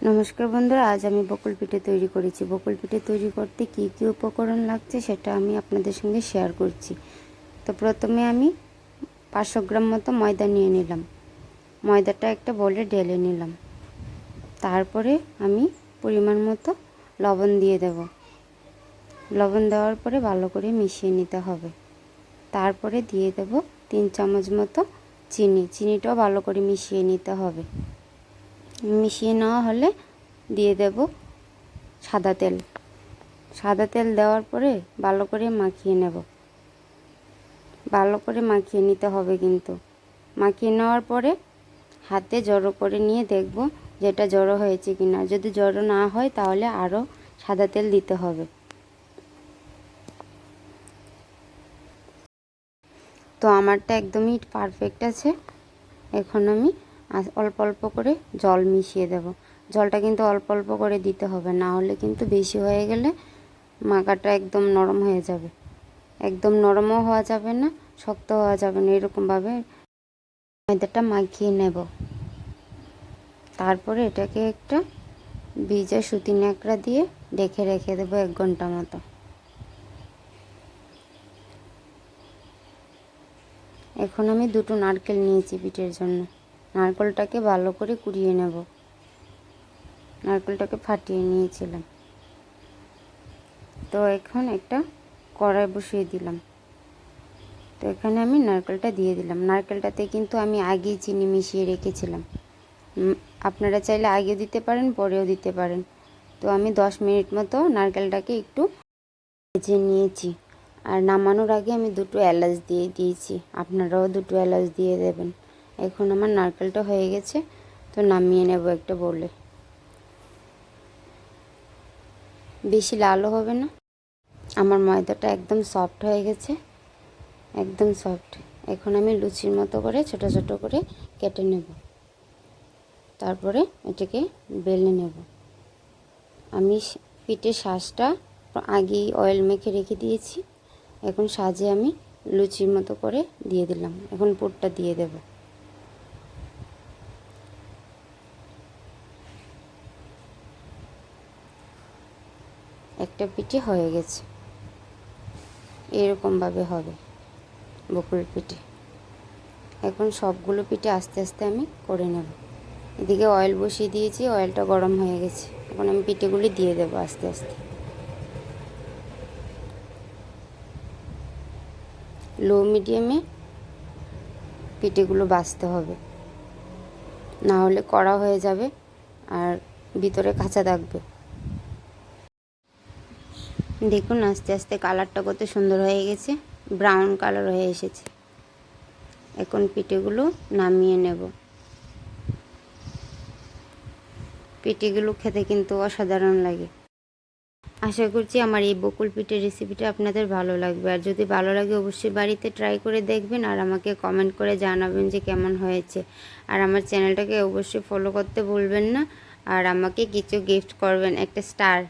নমস্কার বন্ধুরা, আজ আমি বকুল পিঠে তৈরি করেছি। বকুল পিঠে তৈরি করতে কি কি উপকরণ লাগছে সেটা আমি আপনাদের সঙ্গে শেয়ার করছি। তো প্রথমে আমি 500 গ্রাম মতো ময়দা নিয়ে নিলাম। ময়দাটা একটা বোলে ঢেলে নিলাম। তারপরে আমি পরিমাণ মতো লবণ দিয়ে দেব। লবণ দেওয়ার পরে ভালো করে মিশিয়ে নিতে হবে। তারপরে দিয়ে দেব 3 চামচ মতো চিনি। চিনিটাও ভালো করে মিশিয়ে নিতে হবে। মিশিয়ে নেওয়া হলে দিয়ে দেব সাদা তেল। সাদা তেল দেওয়ার পরে ভালো করে মাখিয়ে নেব। ভালো করে মাখিয়ে নিতে হবে কিন্তু। মাখিয়ে নেওয়ার পরে হাতে জড়ো করে নিয়ে দেখব যেটা জড়ো হয়েছে কিনা। যদি জড়ো না হয় তাহলে আরও সাদা তেল দিতে হবে। তো আমারটা একদমই পারফেক্ট আছে। এখন আমি অল্প অল্প করে জল মিশিয়ে দেব। জলটা কিন্তু অল্প অল্প করে দিতে হবে, না হলে কিন্তু বেশি হয়ে গেলে মাখাটা একদম নরম হয়ে যাবে। একদম নরমও হওয়া যাবে না, শক্ত হওয়া যাবে না। এরকমভাবে ময়দাটা মাখিয়ে নেব। তারপরে এটাকে একটা ভিজা সুতি ন্যাকড়া দিয়ে ঢেকে রেখে দেবো 1 ঘন্টা মতো। এখন আমি 2টো নারকেল নিয়েছি পিঠের জন্য। নারকেলটাকে ভালো করে কুড়িয়ে নেব। নারকেলটাকে ফাটিয়ে নিয়েছিলাম। তো এখন একটা কড়াই বসিয়ে দিলাম। তো এখানে আমি নারকেলটা দিয়ে দিলাম। নারকেলটাতে কিন্তু আমি আগেই চিনি মিশিয়ে রেখেছিলাম। আপনারা চাইলে আগেও দিতে পারেন, পরেও দিতে পারেন। তো আমি 10 মিনিট মতো নারকেলটাকে একটু ভেজে নিয়েছি। আর নামানোর আগে আমি 2টো এলাচ দিয়ে দিয়েছি। আপনারাও 2টো এলাচ দিয়ে দেবেন। এখন আমার নারকেলটা হয়ে গেছে, তো নামিয়ে নেব একটা বলে। বেশি লালও হবে না। আমার ময়দাটা একদম সফট হয়ে গেছে, একদম সফট। এখন আমি লুচির মতো করে ছোট ছোট করে কেটে নেব। তারপরে এটাকে বেলে নেব। আমি পিঠের শাঁসটা আগেই অয়েল মেখে রেখে দিয়েছি। এখন সাজে আমি লুচির মতো করে দিয়ে দিলাম। এখন পুরটা দিয়ে দেব। একটা পিঠে হয়ে গেছে। এরকমভাবে হবে বকুল পিঠে। এখন সবগুলো পিঠে আস্তে আস্তে আমি করে নেব। এদিকে অয়েল বসিয়ে দিয়েছি, অয়েলটা গরম হয়ে গেছে। এখন আমি পিঠেগুলি দিয়ে দেবো আস্তে আস্তে। লো মিডিয়ামে পিঠেগুলো ভাজতে হবে, না হলে কড়া হয়ে যাবে আর ভিতরে কাঁচা থাকবে। দেখুন আস্তে আস্তে কালারটা কত সুন্দর হয়ে গেছে, ব্রাউন কালার হয়ে এসেছে। এখন পিঠেগুলো নামিয়ে নেব। পিঠেগুলো খেতে কিন্তু অসাধারণ লাগে। আশা করছি আমার এই বকুল পিঠের রেসিপিটা আপনাদের ভালো লাগবে। আর যদি ভালো লাগে অবশ্যই বাড়িতে ট্রাই করে দেখবেন আর আমাকে কমেন্ট করে জানাবেন যে কেমন হয়েছে। আর আমার চ্যানেলটাকে অবশ্যই ফলো করতে ভুলবেন না। আর আমাকে কিছু গিফট করবেন, একটা স্টার।